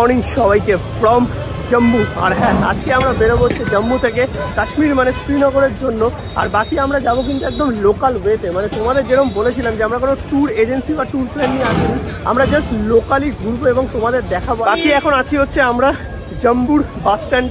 Morning সবাইকে from Jammu. আর হ্যাঁ, আজকে আমরা বেরোবো হচ্ছে জম্মু থেকে কাশ্মীর মানে শ্রীনগরের জন্য। আর বাকি আমরা যাবো কিন্তু একদম লোকাল ওয়েতে, মানে তোমাদের যেরকম বলেছিলাম যে আমরা কোনো ট্যুর এজেন্সি বা ট্যুর প্ল্যান নিয়ে আসিনি, আমরা জাস্ট লোকালি ঘুরবো এবং তোমাদের দেখাবো। বাকি এখন আছি হচ্ছে আমরা জম্বুর বাস স্ট্যান্ড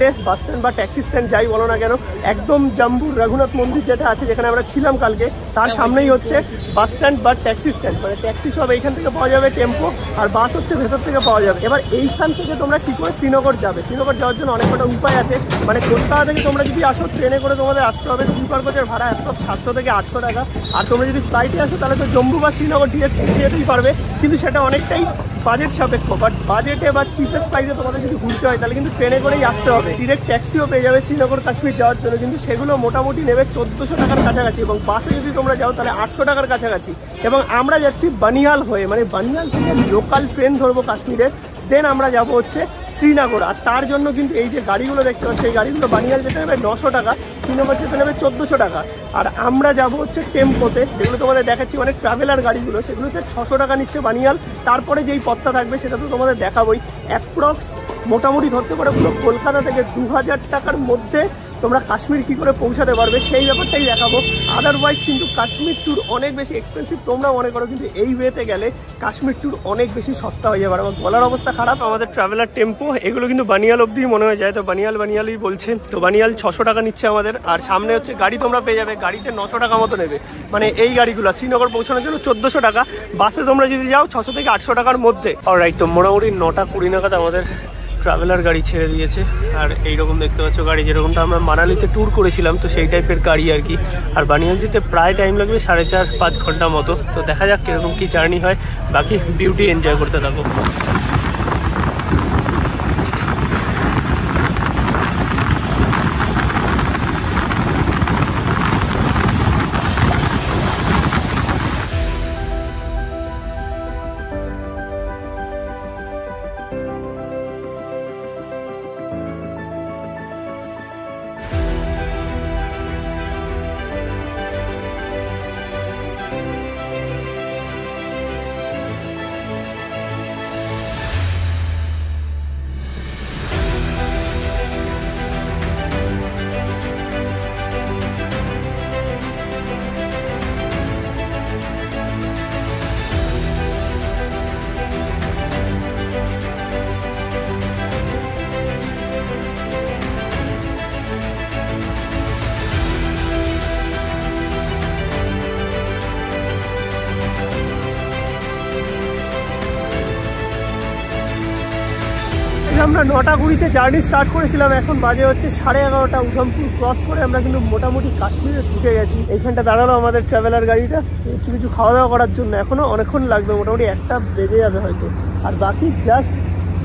বা ট্যাক্সি স্ট্যান্ড যাই বলো না কেন, একদম জম্বুর রঘুনাথ মন্দির যেটা আছে যেখানে আমরা ছিলাম কালকে, তার সামনেই হচ্ছে বাস স্ট্যান্ড বা ট্যাক্সি স্ট্যান্ড। মানে ট্যাক্সি সব এইখান থেকে পাওয়া যাবে, টেম্পো, আর বাস হচ্ছে ভেতর থেকে পাওয়া যাবে। এবার এইখান থেকে তোমরা কী করে শ্রীনগর যাবে, শ্রীনগর যাওয়ার জন্য অনেক কটা উপায় আছে। মানে কলকাতা থেকে তোমরা যদি আসো ট্রেনে করে তোমাদের আসতে হবে, স্লিপার কোচের ভাড়া একদম 700 থেকে 800 টাকা। আর তোমরা যদি ফ্লাইটে আসো তাহলে তো জম্মু বা শ্রীনগর ডিরেক্ট পৌঁছে যেতেই পারবে, কিন্তু সেটা অনেকটাই বাজেট সাপেক্ষ। বাট বাজেটে বা চিপেস্ট প্রাইসে তোমাদের যদি ঘুরতে হয় তাহলে কিন্তু ট্রেনে করেই আসতে হবে। ডিরেক্ট ট্যাক্সিও পেয়ে যাবে শ্রীনগর কাশ্মীর যাওয়ার জন্য, কিন্তু সেগুলো মোটামুটি নেবে 1400 টাকার কাছাকাছি, এবং বাসে যদি তোমরা যাও তাহলে 800 টাকার কাছাকাছি। এবং আমরা যাচ্ছি বানিহাল হয়ে, মানে বানিহাল থেকে লোকাল ট্রেন ধরবো কাশ্মীরের, দেন আমরা যাবো হচ্ছে শ্রীনগর। আর তার জন্য কিন্তু এই যে গাড়িগুলো দেখতে পাচ্ছি, এই গাড়িগুলো বানিহাল যেতে নেবে 900 টাকা, শ্রীনগর যেতে নেবে 1400 টাকা। আর আমরা যাব হচ্ছে টেম্পোতে, যেগুলো তোমাদের দেখাচ্ছি মানে ট্রাভেলার গাড়িগুলো, সেগুলোতে 600 টাকা নিচ্ছে বানিহাল। তারপরে যেই পথটা থাকবে সেটা তো তোমাদের দেখাবোই। অ্যাপ্রক্স মোটামুটি ধরতে পারে পুরো কলকাতা থেকে 2000 টাকার মধ্যে তোমরা কাশ্মীর কী করে পৌঁছাতে পারবে সেই ব্যাপারটাই দেখাবো। আদারওয়াইজ কিন্তু কাশ্মীর ট্যুর অনেক বেশি এক্সপেন্সিভ তোমরা মনে করো, কিন্তু এই ওয়েতে গেলে কাশ্মীর ট্যুর অনেক বেশি সস্তা হয়ে যাবে। আমার গলার অবস্থা খারাপ। আমাদের ট্রাভেলার টেম্পো এগুলো কিন্তু বানিহাল অবধি মনে হয়ে যায়, তো বানিহালই বলছেন। তো বানিহাল 600 টাকা নিচ্ছে আমাদের। আর সামনে হচ্ছে গাড়ি তোমরা পেয়ে যাবে, গাড়িতে 900 টাকা মতো নেবে। মানে এই গাড়িগুলো শ্রীনগর পৌঁছানোর জন্য 1400 টাকা, বাসে তোমরা যদি যাও 600 থেকে 800 টাকার মধ্যে। অলরাইট, তো মোটামুটি 9টা 20 নাগাদ আমাদের ট্রাভেলার গাড়ি ছেড়ে দিয়েছে। আর এইরকম দেখতে পাচ্ছ গাড়ি, যেরকমটা আমরা মানালিতে ট্যুর করেছিলাম, তো সেই টাইপের গাড়ি আর কি। আর বানিহাল যেতে প্রায় টাইম লাগবে 4.5-5 ঘন্টা মতো। তো দেখা যাক কীরকম কী জার্নি হয়, বাকি বিউটি এনজয় করতে থাকো। আমরা 9টা 20-তে জার্নি স্টার্ট করেছিলাম, এখন বাজে হচ্ছে 11:30। উধমপুর ক্রস করে আমরা কিন্তু মোটামুটি কাশ্মীরে ঢুকে গেছি। এইখানটা দাঁড়ালো আমাদের ট্রাভেলার গাড়িটা কিছু খাওয়া দাওয়া করার জন্য। এখনও অনেকক্ষণ লাগবে, মোটামুটি 1টা বেজে যাবে হয়তো। আর বাকি জাস্ট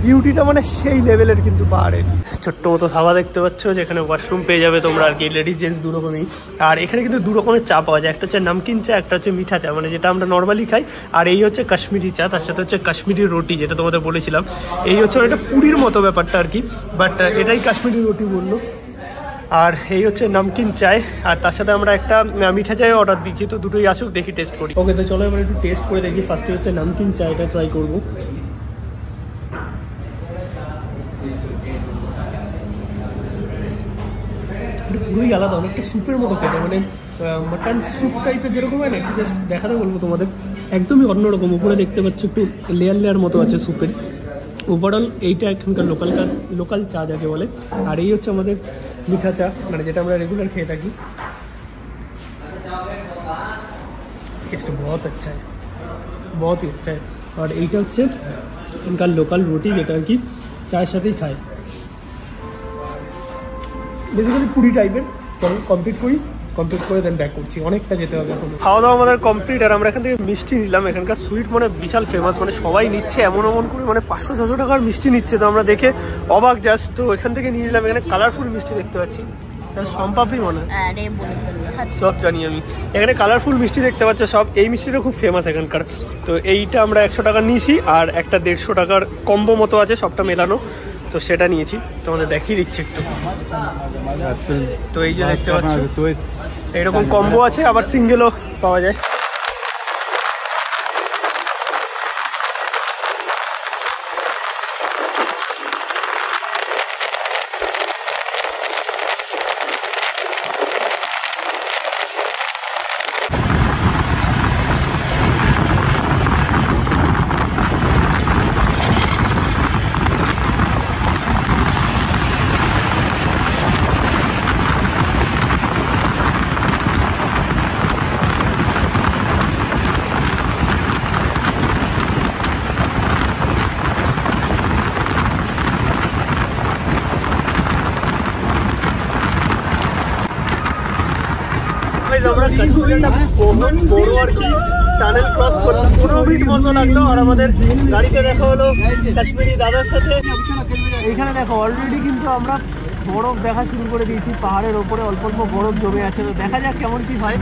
ডিউটিটা মানে সেই লেভেলের কিন্তু পাহাড়ের। ছোট্ট মতো ধাবা দেখতে পাচ্ছ, যেখানে ওয়াশরুম পেয়ে যাবে তোমরা আর কি, লেডিস জেন্টস দু রকমই। আর এখানে কিন্তু 2 রকমের চা পাওয়া যায়, একটা হচ্ছে নামকিন চা, একটা হচ্ছে মিঠা চা, মানে যেটা আমরা নর্মালি খাই। আর এই হচ্ছে কাশ্মীরি চা, তার সাথে হচ্ছে কাশ্মীরি রুটি, যেটা তোমাদের বলেছিলাম। এই হচ্ছে একটা পুরীর মতো ব্যাপারটা আর কি, বাট এটাই কাশ্মীরি রুটি বললো। আর এই হচ্ছে নামকিন চায়, আর তার সাথে আমরা একটা মিঠা চায় অর্ডার দিচ্ছি। তো দুটোই আসুক, দেখি টেস্ট করি। ওকে, তো চলো এবার একটু টেস্ট করে দেখি। ফার্স্টে হচ্ছে নামকিন চায়টা ট্রাই করবো। পুরোই আলাদা, অনেকটা স্যুপের মতো খেতে, মানে মাটন স্যুপ টাইপের যেরকম হয় না, একটু জাস্ট দেখাতে বলবো তোমাদের, একদমই অন্যরকম। উপরে দেখতে পাচ্ছ একটু লেয়ার মতো আছে স্যুপের। ওভারঅল এইটা এখানকার লোকাল চা যাকে বলে। আর এই হচ্ছে আমাদের মিঠা চা, মানে যেটা আমরা রেগুলার খেয়ে থাকি। টেস্ট বহুত আচ্ছা है, बहुत ही अच्छा है। আর এইটা হচ্ছে এখানকার লোকাল রুটি, যেটা আর কি চায়ের সাথেই খায়, বেসিক্যালি পুরি টাইপের। চলো কমপ্লিট করে দেন ব্যাক করছি, অনেকটা যেতে হবে এখন। খাওয়া দাওয়া আমাদের কমপ্লিট। আর আমরা এখান থেকে মিষ্টি নিলাম। এখানকার সুইট মানে বিশাল ফেমাস, মানে সবাই নিচ্ছে এমন করে, মানে 500-600 টাকার মিষ্টি নিচ্ছে। তো আমরা দেখে অবাক জাস্ট। তো এখান থেকে নিয়ে নিলাম। এখানে কালারফুল মিষ্টি দেখতে পাচ্ছি, সম্পাপড়ি মনে হয়, সব জানি আমি। এখানে কালারফুল মিষ্টি দেখতে পাচ্ছ সব, এই মিষ্টিটা খুব ফেমাস এখানকার। তো এইটা আমরা 100 টাকা নিয়েছি, আর একটা 150 টাকার কম্বো মতো আছে, সবটা মেলানো, তো সেটা নিয়েছি। তোমাদের দেখিয়ে দিচ্ছি একটু। তো এই যে দেখতে পাচ্ছ এইরকম কম্বো আছে, আবার সিঙ্গেলও পাওয়া যায়। আমরা কাশ্মীরে একটা বহুত বড় আর কি টানেল ক্রস করলাম, 15 মিনিট মতো লাগলো। আর আমাদের গাড়িতে দেখা হলো কাশ্মীরি দাদার সাথে। এইখানে দেখো অলরেডি কিন্তু আমরা বরফ দেখা শুরু করে দিয়েছি, পাহাড়ের ওপরে অল্প অল্প বরফ জমে আছে। তো দেখা যাক কেমন কি হয়।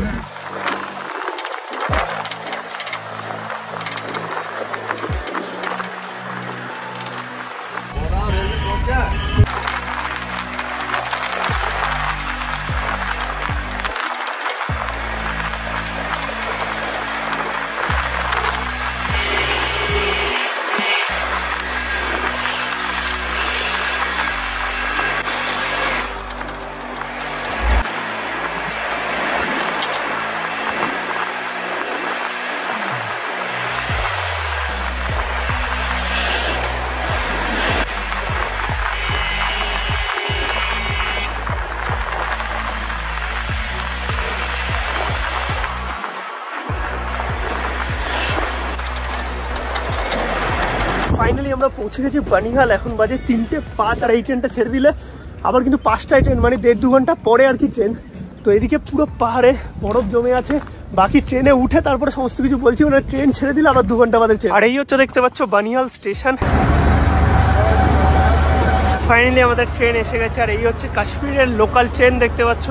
ফাইনালি আমরা পৌঁছে গেছি বানিহাল। এখন বাজে 3:05। আর এই ট্রেনটা ছেড়ে দিলে আবার কিন্তু 5টায় ট্রেন, মানে 1.5-2 ঘন্টা পরে আর কি ট্রেন। তো এদিকে পুরো পাহাড়ে বরফ জমে আছে, বাকি ট্রেনে উঠে তারপরে সমস্ত কিছু বলছি। মানে ট্রেন ছেড়ে দিলে আবার 2 ঘন্টা বাদে ট্রেন। আর এই হচ্ছে দেখতে পাচ্ছ বানিহাল স্টেশন। ফাইনালি আমাদের ট্রেন এসে গেছে। আর এই হচ্ছে কাশ্মীরের লোকাল ট্রেন, দেখতে পাচ্ছ।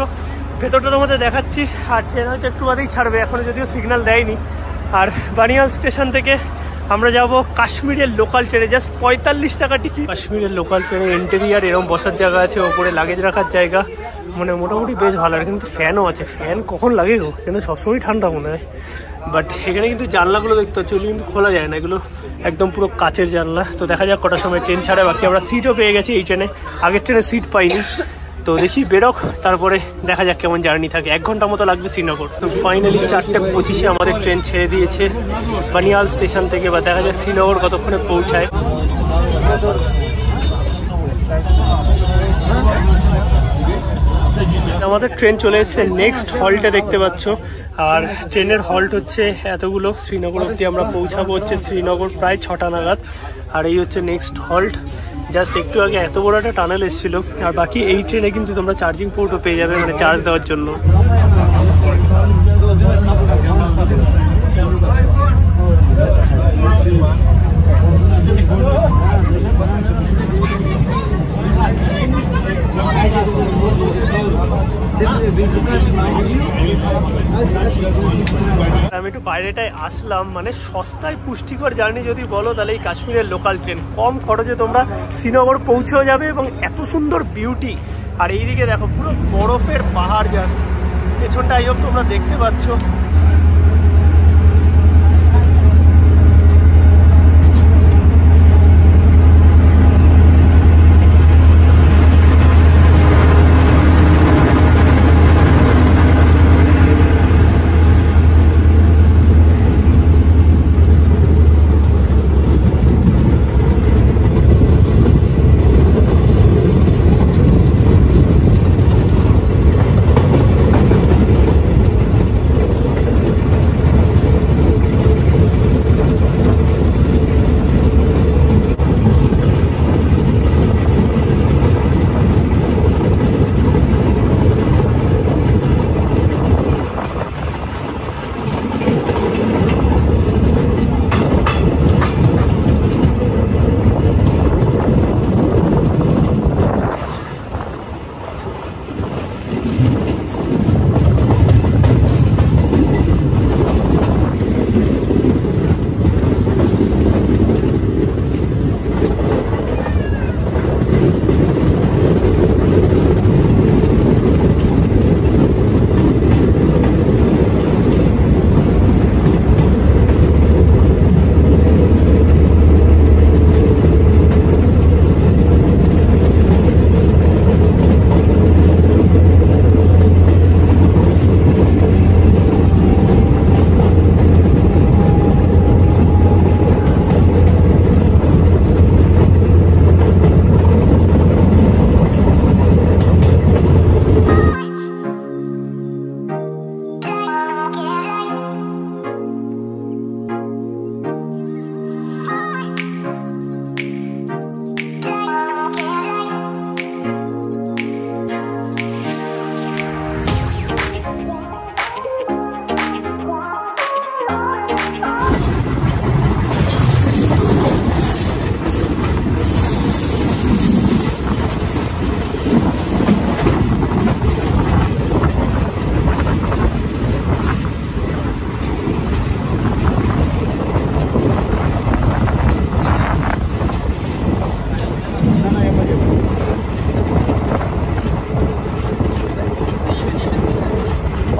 ভেতরটা তোমাদের দেখাচ্ছি। আর ট্রেন হয়তো একটু বাদেই ছাড়বে, এখনো যদিও সিগন্যাল দেয়নি। আর বানিহাল স্টেশন থেকে আমরা যাব কাশ্মীরের লোকাল ট্রেনে, জাস্ট 45 টাকা টিকিট। কাশ্মীরের লোকাল ট্রেনে ইন্টেরিয়ার এরকম বসার জায়গা আছে, ওপরে লাগেজ রাখার জায়গা, মানে মোটামুটি বেশ ভালো। আর কিন্তু ফ্যানও আছে। ফ্যান কখন লাগে গো, কিন্তু সবসময় ঠান্ডা মনে হয়। বাট এখানে কিন্তু জানলাগুলো দেখতে হচ্ছে, ওগুলো কিন্তু খোলা যায় না, এগুলো একদম পুরো কাচের জানলা। তো দেখা যাক কটার সময় ট্রেন ছাড়ে। বাকি আমরা সিটও পেয়ে গেছি এই ট্রেনে, আগের ট্রেনে সিট পাইনি। তো দেখি বেরোক, তারপরে দেখা যাক কেমন জার্নি থাকে। 1 ঘন্টা মতো লাগবে শ্রীনগর। তো ফাইনালি 4:25 আমাদের ট্রেন ছেড়ে দিয়েছে বানিহাল স্টেশন থেকে। বা দেখা যাক শ্রীনগর কতক্ষণে পৌঁছায়। আমাদের ট্রেন চলে এসেছে নেক্সট হল্টে, দেখতে পাচ্ছ। আর ট্রেনের হল্ট হচ্ছে এতগুলো। শ্রীনগর অবধি আমরা পৌঁছাবো হচ্ছে শ্রীনগর প্রায় 6টা নাগাদ। আর এই হচ্ছে নেক্সট হল্ট। জাস্ট একটু আগে এত বড় একটা টানেল এসেছিল। আর বাকি এই ট্রেনে কিন্তু তোমরা চার্জিং পোর্টও পেয়ে যাবে, মানে চার্জ দেওয়ার জন্য। আমি একটু বাইরেটায় আসলাম, মানে সস্তায় পুষ্টিকর জার্নি যদি বলো তাহলে এই কাশ্মীরের লোকাল ট্রেন। কম খরচে তোমরা শ্রীনগর পৌঁছেও যাবে এবং এত সুন্দর বিউটি। আর এইদিকে দেখো পুরো বরফের পাহাড়, জাস্ট পেছনটা আই হোপ তোমরা দেখতে পাচ্ছ।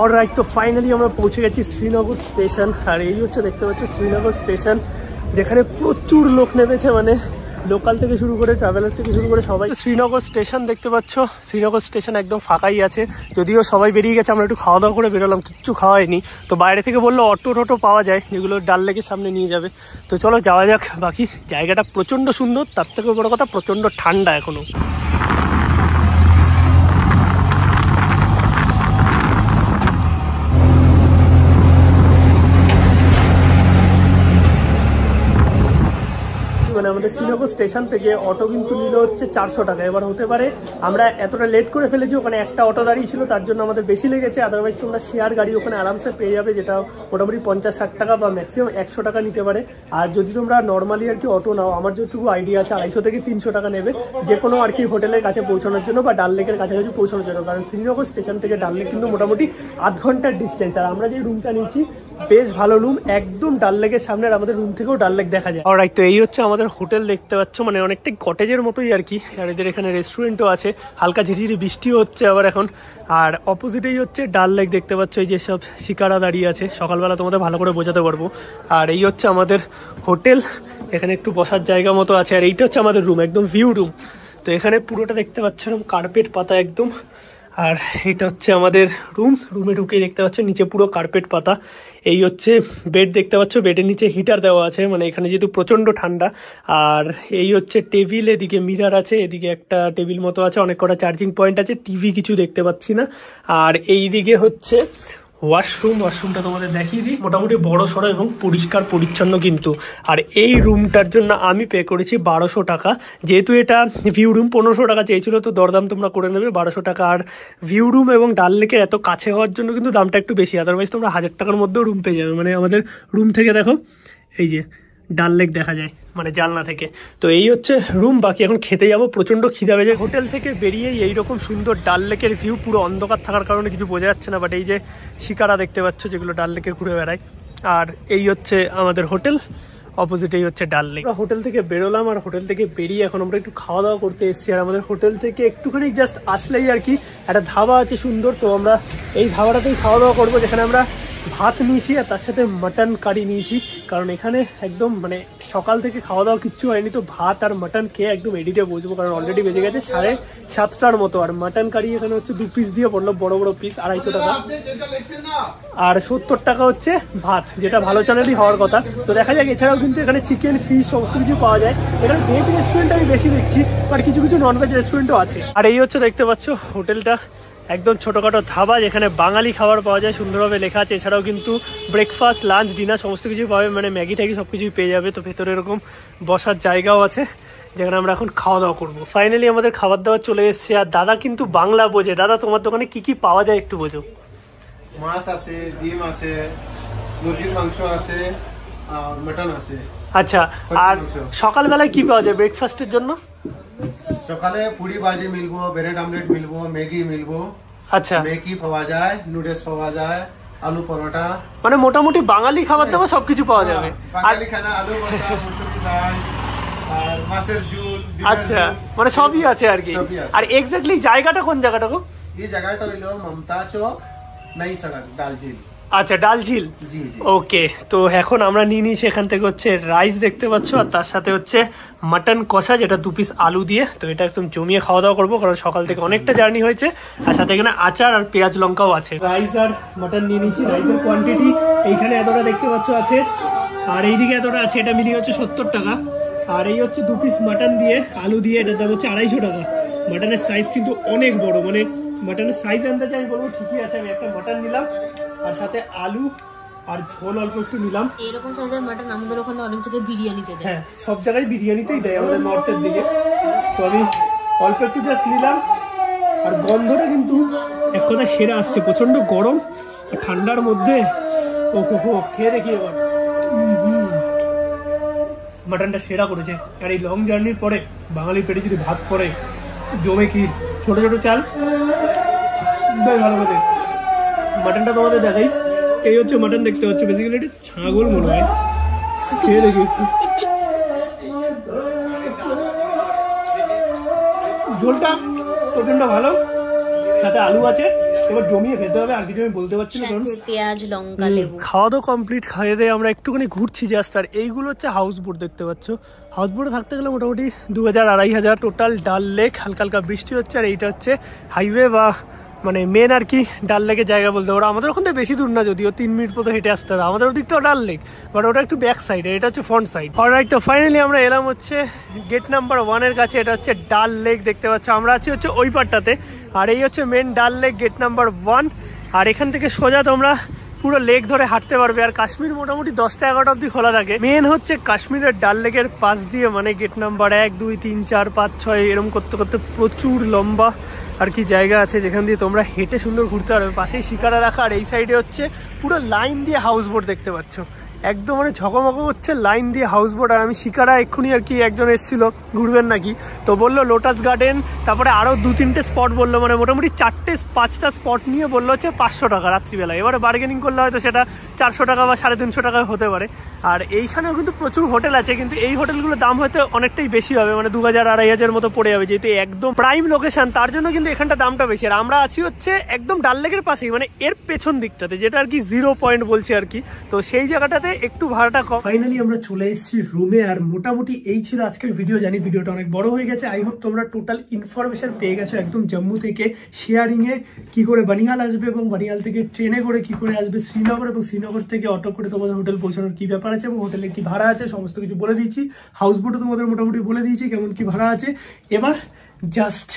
অলরাইট, তো ফাইনালি আমরা পৌঁছে গেছি শ্রীনগর স্টেশন। আর এই হচ্ছে দেখতে পাচ্ছ শ্রীনগর স্টেশন, যেখানে প্রচুর লোক নেমেছে, মানে লোকাল থেকে শুরু করে ট্রাভেলার থেকে শুরু করে সবাই। শ্রীনগর স্টেশন দেখতে পাচ্ছ, শ্রীনগর স্টেশন একদম ফাঁকাই আছে, যদিও সবাই বেরিয়ে গেছে। আমরা একটু খাওয়া দাওয়া করে বেরোলাম, কিচ্ছু খাওয়াইনি। তো বাইরে থেকে বললো অটো টোটো পাওয়া যায়, যেগুলো ডাল লেকের সামনে নিয়ে যাবে। তো চলো যাওয়া যাক। বাকি জায়গাটা প্রচণ্ড সুন্দর, তার থেকে বড় কথা প্রচণ্ড ঠান্ডা এখনো। মানে আমাদের শ্রীনগর স্টেশন থেকে অটো কিন্তু নিল হচ্ছে 400 টাকা। এবার হতে পারে আমরা এতটা লেট করে ফেলেছি, ওখানে একটা অটো দাঁড়িয়ে ছিল, তার জন্য আমাদের বেশি লেগেছে। আদারওয়াইজ তোমরা শেয়ার গাড়ি ওখানে আরামসে পেয়ে যাবে, যেটা মোটামুটি 50-60 টাকা বা ম্যাক্সিমাম 100 টাকা নিতে পারে। আর যদি তোমরা নর্মালি আর কি অটো নাও, আমার যেটুকু আইডিয়া আছে 250 থেকে 300 টাকা নেবে, যে কোনো আর কি হোটেলের কাছে পৌঁছানোর জন্য বা ডাল লেকের কাছাকাছি পৌঁছানোর জন্য। কারণ শ্রীনগর স্টেশন থেকে ডাল লেক কিন্তু মোটামুটি আধ ঘন্টার ডিস্টেন্স। আর আমরা যে রুমটা নিয়েছি বেশ ভালো রুম, একদম ডাল লেকের সামনে, আর আমাদের রুম থেকেও ডাল লেক দেখা যায়। অলরাইট, তো এই হচ্ছে আমাদের হোটেল দেখতে পাচ্ছ, মানে অনেকটাই কটেজের মতোই আর কি। আর এদের এখানে রেস্টুরেন্টও আছে, হালকা ঝিরিঝিরি বৃষ্টিও হচ্ছে আবার এখন। আর অপোজিটেই হচ্ছে ডাল লেক দেখতে পাচ্ছ, এই যে সব শিকারা দাঁড়িয়ে আছে, সকালবেলা তোমাদের ভালো করে বোঝাতে পারবো। আর এই হচ্ছে আমাদের হোটেল, এখানে একটু বসার জায়গা মতো আছে। আর এইটা হচ্ছে আমাদের রুম, একদম ভিউ রুম। তো এখানে পুরোটা দেখতে পাচ্ছ এরকম কার্পেট পাতা একদম। আর এটা হচ্ছে আমাদের রুম, রুমে ঢুকেই দেখতে পাচ্ছ নিচে পুরো কার্পেট পাতা। এই হচ্ছে বেড দেখতে পাচ্ছ, বেডের নিচে হিটার দেওয়া আছে, মানে এখানে যেহেতু প্রচণ্ড ঠান্ডা। আর এই হচ্ছে টেবিল, এদিকে মিরার আছে, এদিকে একটা টেবিল মতো আছে, অনেক কটা চার্জিং পয়েন্ট আছে, টিভি কিছু দেখতে পাচ্ছি না। আর এই দিকে হচ্ছে ওয়াশরুমটা তোমাদের দেখিয়ে দিই, মোটামুটি বড় সড়ো এবং পরিষ্কার পরিচ্ছন্ন কিন্তু। আর এই রুমটার জন্য আমি পে করেছি 1200 টাকা, যেহেতু এটা ভিউ রুম। 1500 টাকা চেয়েছিল, তো দরদাম তোমরা করে নেবে 1200 টাকা। আর ভিউ রুম এবং ডাল লেকের এত কাছে হওয়ার জন্য কিন্তু দামটা একটু বেশি, আদারওয়াইজ তোমরা 1000 টাকার মধ্যেও রুম পেয়ে যাবে। মানে আমাদের রুম থেকে দেখো এই যে ডাল লেক দেখা যায়, মানে জানলা থেকে। তো এই হচ্ছে রুম। বাকি এখন খেতে যাবো, প্রচণ্ড খিদা পেয়েছে। হোটেল থেকে বেরিয়েই এইরকম সুন্দর ডাল লেকের ভিউ, পুরো অন্ধকার থাকার কারণে কিছু বোঝা যাচ্ছে না, বাট এই যে শিকারা দেখতে পাচ্ছ যেগুলো ডাল লেকে ঘুরে বেড়ায়। আর এই হচ্ছে আমাদের হোটেল, অপোজিটেই হচ্ছে ডাল লেক। আমরা হোটেল থেকে বেরোলাম, আর হোটেল থেকে বেরিয়ে এখন আমরা একটু খাওয়া দাওয়া করতে এসেছি। আর আমাদের হোটেল থেকে একটুখানি জাস্ট আসলেই আর কি একটা ধাবা আছে সুন্দর, তো আমরা এই ধাবাটাতেই খাওয়া দাওয়া করবো, যেখানে আমরা ভাত নিয়েছি আর তার সাথে মাটন কারি নিয়েছি। কারণ এখানে একদম মানে সকাল থেকে খাওয়া দাওয়া কিচ্ছু হয়নি, তো ভাত আর মাটন খেয়ে একদম এডিটে বসবো, কারণ অলরেডি বেজে গেছে 7:30টার মতো। আর মাটন কারি এখানে হচ্ছে 2 পিস দিয়ে পড়লো, বড় বড় পিস, 250 টাকা। আর 70 টাকা হচ্ছে ভাত, যেটা ভালো চ্যানেলই হওয়ার কথা। তো দেখা যাক, এছাড়াও কিন্তু এখানে চিকেন, ফিশ সমস্ত কিছু পাওয়া যায়। এখানে ভেজ রেস্টুরেন্ট আমি বেশি দেখছি, বাট কিছু কিছু ননভেজ রেস্টুরেন্টও আছে। আর এই হচ্ছে দেখতে পাচ্ছ হোটেলটা, একদম ছোটোখাটো ধাবা, যেখানে বাঙালি খাবার পাওয়া যায়, সুন্দরভাবে লেখা আছে। এছাড়াও কিন্তু ব্রেকফাস্ট, লাঞ্চ, ডিনার সমস্ত কিছু পাবে, মানে ম্যাগি ট্যাগি সব কিছুই পেয়ে যাবে। তো ভেতরে এরকম বসার জায়গাও আছে, যেখানে আমরা এখন খাওয়া দাওয়া করবো। ফাইনালি আমাদের খাবার দাবার চলে এসছে। আর দাদা কিন্তু বাংলা বোঝে। দাদা, তোমার দোকানে কি কি পাওয়া যায় একটু বোঝো। মাছ আছে, ডিম আছে, মুরগির মাংস আছে, আর মটন আছে। আচ্ছা, আর সকালবেলায় কি পাওয়া যায় ব্রেকফাস্টের জন্য? সকালে পুরি ভাজি মিলবো, ব্রেড আমলেট মিলবো, ম্যাগি মিলবো। আচ্ছা, ম্যাগি পাওয়া যায়, নুডলস পাওয়া যায়, আলু পরোটা, মানে মোটামুটি বাঙালি খাবার দাবার সবকিছু পাওয়া যাবে। বাঙালি খানা, আলু ভর্তা, মুসুরি ডাল, আর মাছের ঝোল। আচ্ছা, মানে সবই আছে আর কি। আর এক্স্যাক্টলি জায়গাটা কোন জায়গাটা গো? এই জায়গাটা হইলো মমতা চক, নই সড়ক, ডালঝিল। আচ্ছা, ডালঝিল। ওকে, তো এখন আমরা নিয়ে নিয়েছি এখান থেকে হচ্ছে রাইস দেখতে পাচ্ছ, আর তার সাথে হচ্ছে মাটন কষা, যেটা 2 পিস আলু দিয়ে। তো এটা একদম জমিয়ে খাওয়া দাওয়া করবো, কারণ সকাল থেকে অনেকটা জার্নি হয়েছে। আর সাথে এখানে আচার আর পেঁয়াজ লঙ্কাও আছে। রাইস আর মাটন নিয়ে নিয়েছি। রাইসের কোয়ান্টিটি এইখানে এতটা দেখতে পাচ্ছ আছে, আর এইদিকে এতটা আছে, এটা মিলিয়ে হচ্ছে 70 টাকা। আর এই হচ্ছে 2 পিস মাটন দিয়ে আলু দিয়ে, এটার দাম হচ্ছে 250 টাকা। মাটনের সাইজ কিন্তু অনেক বড়, মানে মাটনের সাইজ আনতে আমি বলবো ঠিকই আছে। আমি একটা মাটন নিলাম, আর সাথে আলু আর ঝোল অল্প একটু নিলাম। এরকম সাইজের মাটন আমাদের ওখানে অনেক জায়গায় বিরিয়ানিতে দেয়। হ্যাঁ, সব জায়গায় বিরিয়ানিতেই দেয় আমাদের নর্থের দিকে। তো আমি অল্প একটু জাস্ট নিলাম। আর গন্ধটা কিন্তু এক কথা সেরা আসছে, প্রচন্ড গরম আর ঠান্ডার মধ্যে। ও হো, খেয়ে দেখি এবার। মাটনটা সেরা করেছে। আর এই লং জার্নির পরে বাঙালির পেটে যদি ভাত পড়ে, জমে ক্ষীর, ছোট ছোট চাল, বেশ ভালো করে। মাটনটা তোমাদের দেখাই, এই হচ্ছে মাটন দেখতে পাচ্ছ, বেসিক্যালি এটা ছাগল মনে হয়। খেয়ে দেখি একটু। ঝোলটা প্রচন্ড ভালো, সাথে আলু আছে, এবার জমিয়ে খেতে হবে, আর কিছু আমি বলতে পারছি না কারণ পেঁয়াজ লঙ্কা লেবু। খাওয়া দাওয়া কমপ্লিট, খাইয়ে দিয়ে আমরা একটুখানি ঘুরছি জাস্ট। আর এইগুলো হচ্ছে হাউস বোট, দেখতে পাচ্ছ। হাউস বোটে থাকতে গেলে মোটামুটি 2000-2500 টোটাল। ডাল লেক, হালকা হালকা বৃষ্টি হচ্ছে। আর এইটা হচ্ছে হাইওয়ে বা মানে মেন আর কি ডাল লেকের জায়গা বলতে পারো। আমাদের ওখান থেকে বেশি দূর না, যদিও 3 মিনিট মতো হেঁটে আসতে হবে। আমাদের ওদিকটাও ডাল লেক, বাট ওটা একটু ব্যাক সাইডে, এটা হচ্ছে ফ্রন্ট সাইড। অলরাইট, তো ফাইনালি আমরা এলাম হচ্ছে গেট নাম্বার 1 এর কাছে। এটা হচ্ছে ডাল লেক, দেখতে পাচ্ছ। আমরা আছি হচ্ছে ওই পারটাতে, আর এই হচ্ছে মেন ডাল লেক গেট নাম্বার 1। আর এখান থেকে সোজা তোমরা পুরো লেক ধরে হাঁটতে পারবে। আর কাশ্মীর মোটামুটি 10টা-11টা অব্দি খোলা থাকে। মেন হচ্ছে কাশ্মীরের ডাল লেকের পাশ দিয়ে, মানে গেট নাম্বার 1, 2, 3, 4, 5, 6 এরকম করতে করতে প্রচুর লম্বা আর কি জায়গা আছে যেখান দিয়ে তোমরা হেঁটে সুন্দর ঘুরতে পারবে। পাশেই শিকারা রাখা, আর এই সাইডে হচ্ছে পুরো লাইন দিয়ে হাউস বোট, দেখতে পাচ্ছ। একদম মানে ঝকমকো হচ্ছে লাইন দিয়ে হাউস বোট। আর আমি শিকারা এক্ষুনি আর কি একজন এসেছিল ঘুরবেন নাকি, তো বললো লোটাস গার্ডেন, তারপরে আরও 2-3টে স্পট বললো, মানে মোটামুটি 4-5টা স্পট নিয়ে বললো হচ্ছে 500 টাকা রাত্রিবেলা। এবারে বার্গেনিং করলে হয়তো সেটা 400 টাকা বা 350 টাকা হতে পারে। আর এইখানেও কিন্তু প্রচুর হোটেল আছে, কিন্তু এই হোটেলগুলোর দাম হয়তো অনেকটাই বেশি হবে, মানে 2000-2500 মতো পড়ে যাবে, যেহেতু একদম প্রাইম লোকেশন, তার জন্য কিন্তু এখানটা দামটা বেশি। আর আমরা আছি হচ্ছে একদম ডাল লেকের পাশেই, মানে এর পেছন দিকটাতে, যেটা আর কি 0 পয়েন্ট বলছে আর কি। তো সেই জায়গাটাতে একটু ভাড়াটা কম। ফাইনালি আমরা চলে এসেছি রুমে। আর মোটামুটি এই ছিল আজকের ভিডিও। জানি ভিডিওটা অনেক বড় হয়ে গেছে। আই হোপ তোমরা টোটাল ইনফরমেশন পেয়ে গেছো একদম জম্মু থেকে শেয়ারিং এ কি করে বানিহাল আসবে, এবং বানিহাল থেকে ট্রেনে করে কি করে আসবে শ্রীনগর, এবং শ্রীনগর থেকে অটো করে তোমাদের হোটেল পৌঁছানোর কি ব্যাপার আছে, এবং হোটেলে কি ভাড়া আছে, সমস্ত কিছু বলে দিয়েছি। হাউস বোটও তোমাদের মোটামুটি বলে দিয়েছি কেমন কি ভাড়া আছে। এবার জাস্ট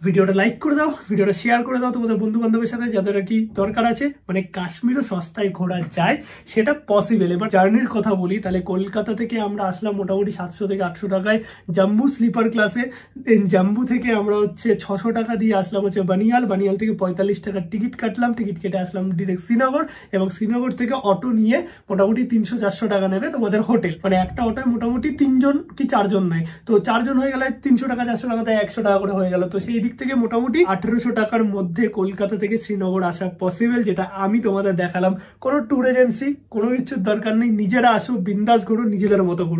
ভিডিওটা লাইক করে দাও, ভিডিওটা শেয়ার করে দাও তোমাদের বন্ধু বান্ধবের সাথে, যাদের আর কি দরকার আছে। মানে কাশ্মীরও সস্তায় ঘোরা যায়, সেটা পসিবল। এবার জার্নির কথা বলি, তাহলে কলকাতা থেকে আমরা আসলাম মোটামুটি 700 থেকে 800 টাকায় জম্মু স্লিপার ক্লাসে। দেন জম্মু থেকে আমরা হচ্ছে 600 টাকা দিয়ে আসলাম হচ্ছে বানিহাল। বানিহাল থেকে 45 টাকার টিকিট কাটলাম, টিকিট কেটে আসলাম ডিরেক্ট শ্রীনগর, এবং শ্রীনগর থেকে অটো নিয়ে মোটামুটি 300-400 টাকা নেবে তোমাদের হোটেল। মানে একটা অটোয় মোটামুটি 3 জন কি 4 জন নেয়, তো 4 জন হয়ে গেলে 300 টাকা 400 টাকা, তাই 100 টাকা করে হয়ে গেল। তো সেই দিক থেকে মোটামুটি 1800 টাকার মধ্যে কলকাতা থেকে শ্রীনগর আসা পসিবল, যেটা আমি তোমাদের দেখালাম। কোনো ট্যুর এজেন্সি কোনো কিছুর দরকার নেই, নিজেরা আসো, বিন্দাস ঘুরো, নিজেদের মতো ঘুরো।